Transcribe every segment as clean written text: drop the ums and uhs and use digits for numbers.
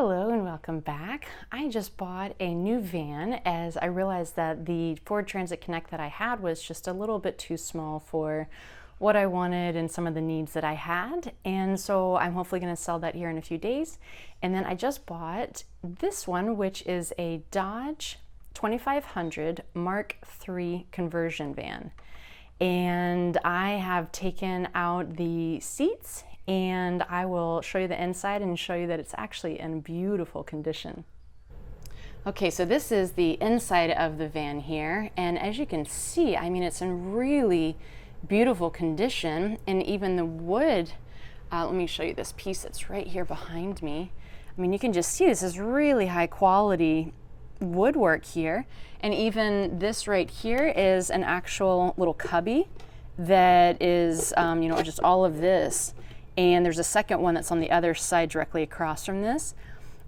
Hello and welcome back. I just bought a new van as I realized that the Ford Transit Connect that I had was just a little bit too small for what I wanted and some of the needs that I had. And so I'm hopefully going to sell that here in a few days. And then I just bought this one, which is a Dodge 2500 Mark III conversion van. And I have taken out the seats and I will show you the inside and show you that it's actually in beautiful condition. Okay, so this is the inside of the van here, and as you can see, I mean, it's in really beautiful condition, and even the wood, let me show you this piece that's right here behind me. I mean, you can just see this is really high quality woodwork here, and even this right here is an actual little cubby that is, just all of this. And there's a second one that's on the other side directly across from this.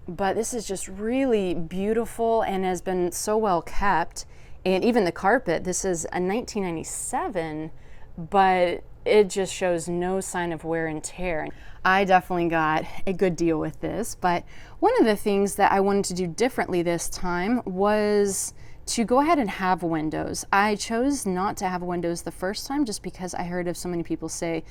But this is just really beautiful and has been so well kept. And even the carpet, this is a 1997, but it just shows no sign of wear and tear. I definitely got a good deal with this, but one of the things that I wanted to do differently this time was to go ahead and have windows. I chose not to have windows the first time just because I heard of so many people say,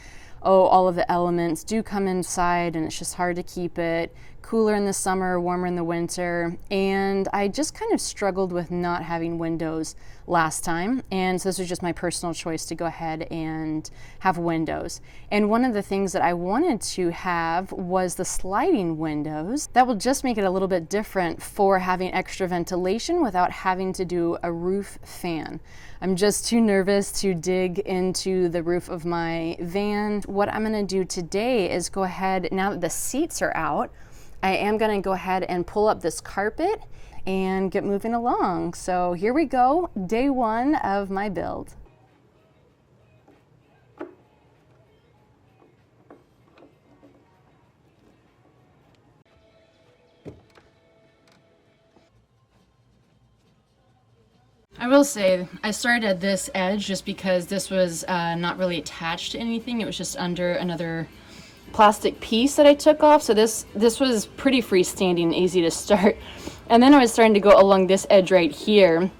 oh, all of the elements do come inside and it's just hard to keep it cooler in the summer, warmer in the winter. And I just kind of struggled with not having windows last time. And so this was just my personal choice to go ahead and have windows. And one of the things that I wanted to have was the sliding windows. That will just make it a little bit different for having extra ventilation without having to do a roof fan. I'm just too nervous to dig into the roof of my van. What I'm gonna do today is go ahead, now that the seats are out, I am gonna go ahead and pull up this carpet and get moving along. So here we go, day one of my build. I will say I started at this edge just because this was not really attached to anything. It was just under another plastic piece that I took off. So this was pretty freestanding and easy to start. And then I was starting to go along this edge right here,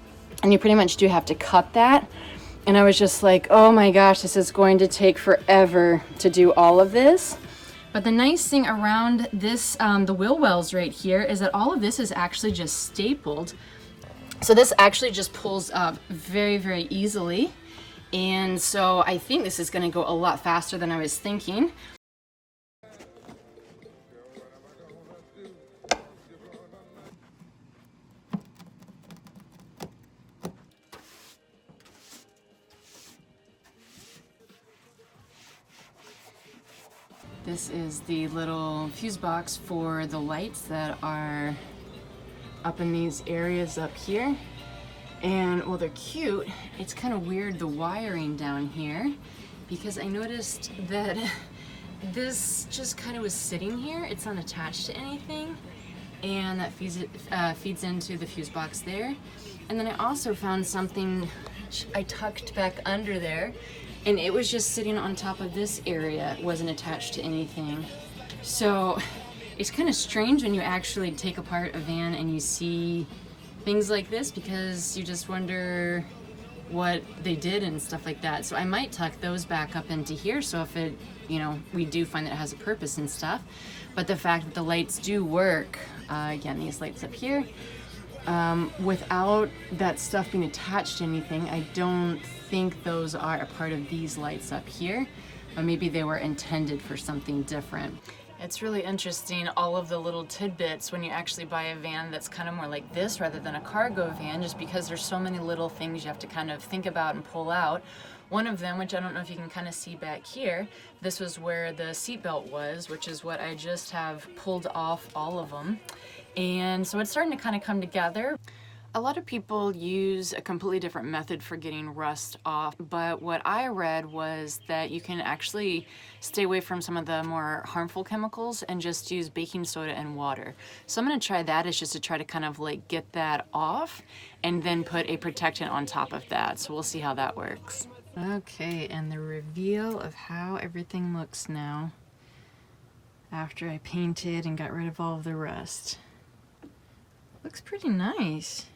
and you pretty much do have to cut that. And I was just like, oh my gosh, this is going to take forever to do all of this. But the nice thing around this, the Wheelwells right here, is that all of this is actually just stapled. So this actually just pulls up very, very easily. And so I think this is going to go a lot faster than I was thinking. This is the little fuse box for the lights that are up in these areas up here. And while they're cute, it's kind of weird, the wiring down here, because I noticed that this just kind of was sitting here. It's not attached to anything, and that feeds into the fuse box there. And then I also found something which I tucked back under there, and it was just sitting on top of this area. It wasn't attached to anything. So it's kind of strange when you actually take apart a van and you see things like this, because you just wonder what they did and stuff like that. So I might tuck those back up into here, so if it, we do find that it has a purpose and stuff. But the fact that the lights do work, again, these lights up here, without that stuff being attached to anything, I don't think those are a part of these lights up here, but maybe they were intended for something different. It's really interesting, all of the little tidbits when you actually buy a van that's kind of more like this rather than a cargo van, just because there's so many little things you have to kind of think about and pull out. One of them, which I don't know if you can kind of see back here, this was where the seatbelt was, which is what I just have pulled off all of them. And so it's starting to kind of come together. A lot of people use a completely different method for getting rust off, but what I read was that you can actually stay away from some of the more harmful chemicals and just use baking soda and water. So I'm going to try that, is just to try to kind of like get that off and then put a protectant on top of that. So we'll see how that works. Okay, and the reveal of how everything looks now. after I painted and got rid of all of the rust. Looks pretty nice.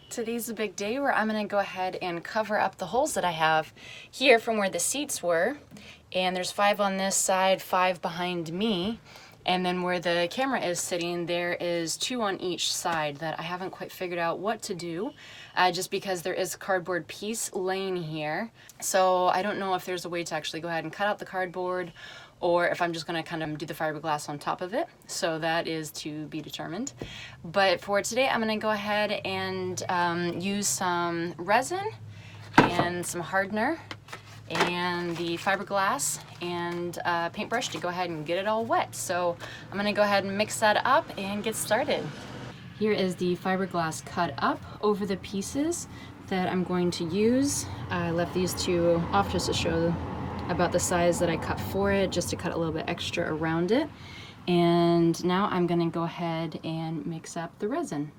Today's a big day where I'm gonna go ahead and cover up the holes that I have here from where the seats were. And there's 5 on this side, 5 behind me. And then where the camera is sitting, there is 2 on each side that I haven't quite figured out what to do, just because there is a cardboard piece laying here. So I don't know if there's a way to actually go ahead and cut out the cardboard, or if I'm just gonna kind of do the fiberglass on top of it. So that is to be determined. But for today, I'm gonna go ahead and use some resin and some hardener and the fiberglass and paintbrush to go ahead and get it all wet. So I'm gonna go ahead and mix that up and get started. Here is the fiberglass cut up over the pieces that I'm going to use. I left these 2 off just to show about the size that I cut for it, just to cut a little bit extra around it. And now I'm gonna go ahead and mix up the resin.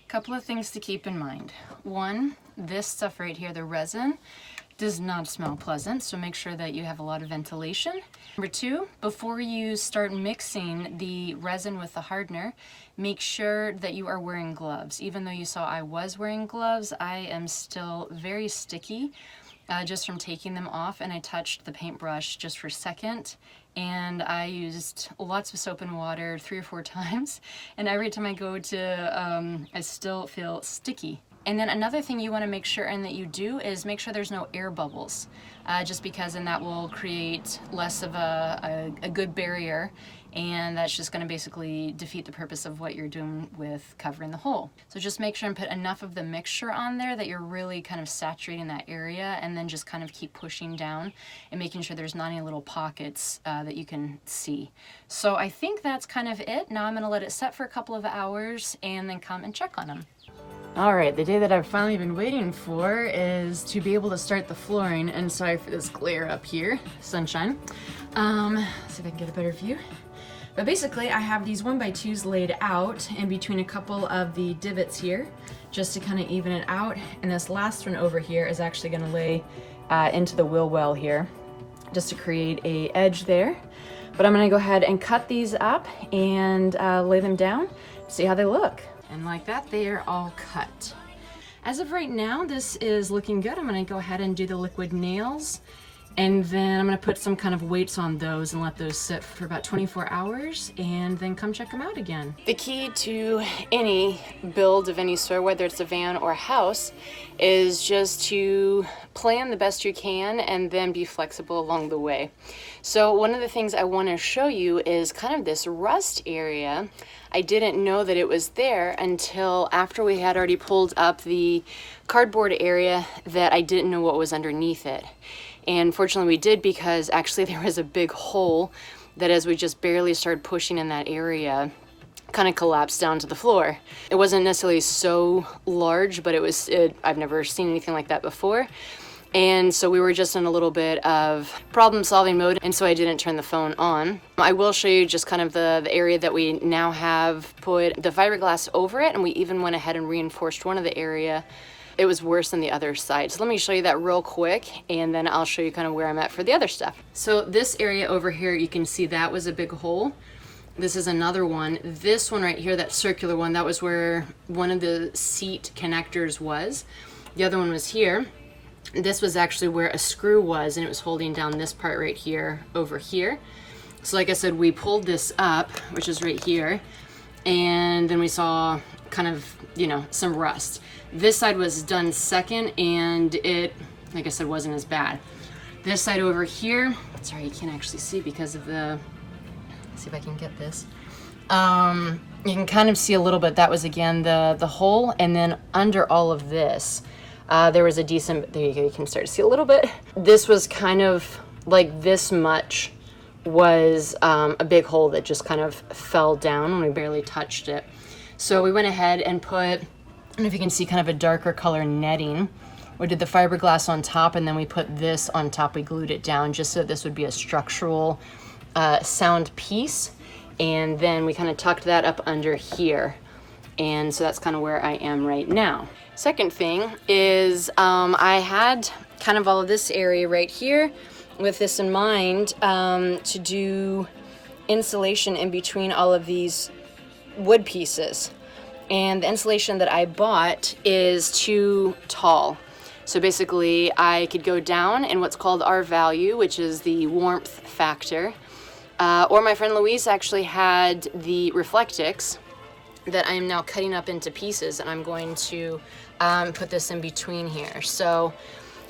Couple of things to keep in mind. One, this stuff right here, the resin, does not smell pleasant, so make sure that you have a lot of ventilation. Number 2, before you start mixing the resin with the hardener, make sure that you are wearing gloves. Even though you saw I was wearing gloves, I am still very sticky just from taking them off, and I touched the paintbrush just for a second, and I used lots of soap and water 3 or 4 times, and every time I go to, I still feel sticky. And then another thing you want to make sure and that you do is make sure there's no air bubbles, just because then that will create less of a good barrier, and that's just going to basically defeat the purpose of what you're doing with covering the hole. So just make sure and put enough of the mixture on there that you're really kind of saturating that area, and then just kind of keep pushing down and making sure there's not any little pockets that you can see. So I think that's kind of it. Now I'm going to let it set for a couple of hours and then come and check on them. All right, the day that I've finally been waiting for is to be able to start the flooring, and sorry for this glare up here, sunshine. Let's see if I can get a better view. But basically, I have these 1x2s laid out in between a couple of the divots here, just to kind of even it out. And this last one over here is actually gonna lay into the Wheelwell here, just to create a edge there. But I'm gonna go ahead and cut these up and lay them down, see how they look. And like that, they are all cut. As of right now, this is looking good. I'm gonna go ahead and do the liquid nails, and then I'm gonna put some kind of weights on those and let those sit for about 24 hours and then come check them out again. The key to any build of any sort, whether it's a van or a house, is just to plan the best you can and then be flexible along the way. So one of the things I want to show you is kind of this rust area. I didn't know that it was there until after we had already pulled up the cardboard area, that I didn't know what was underneath it. And fortunately we did, because actually there was a big hole that, as we just barely started pushing in that area, kind of collapsed down to the floor. It wasn't necessarily so large, but I've never seen anything like that before. And so we were just in a little bit of problem solving mode, and so I didn't turn the phone on. I will show you just kind of the area that we now have put the fiberglass over it, and we even went ahead and reinforced one of the area. It was worse than the other side. So let me show you that real quick, and then I'll show you kind of where I'm at for the other stuff. So this area over here, you can see that was a big hole. This is another one. This one right here, that circular one, that was where one of the seat connectors was. The other one was here. This was actually where a screw was, and it was holding down this part right here over here. So like I said, we pulled this up, which is right here, and then we saw kind of, you know, some rust. This side was done second, and it, like I said, wasn't as bad. This side over here, sorry, you can't actually see because of the, let's see if I can get this. You can kind of see a little bit. That was, again, the hole, and then under all of this, there was a decent, there you go, you can start to see a little bit. This was kind of like this much was a big hole that just kind of fell down when we barely touched it. So we went ahead and put, I don't know if you can see, kind of a darker color netting. We did the fiberglass on top, and then we put this on top. We glued it down just so this would be a structural sound piece, and then we kind of tucked that up under here. And so that's kind of where I am right now. Second thing is I had kind of all of this area right here with this in mind to do insulation in between all of these wood pieces. And the insulation that I bought is too tall. So basically I could go down in what's called R value, which is the warmth factor. Or my friend Louise actually had the Reflectix that I am now cutting up into pieces, and I'm going to put this in between here. So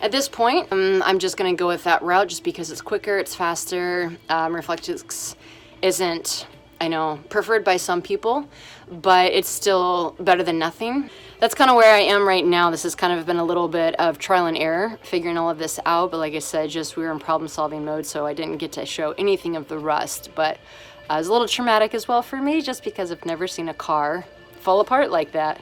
at this point, I'm just gonna go with that route just because it's quicker, it's faster. Reflectix isn't, I know, preferred by some people, but it's still better than nothing. That's kind of where I am right now. This has kind of been a little bit of trial and error, figuring all of this out, but like I said, we were in problem solving mode, so I didn't get to show anything of the rust, but it was a little traumatic as well for me, just because I've never seen a car fall apart like that.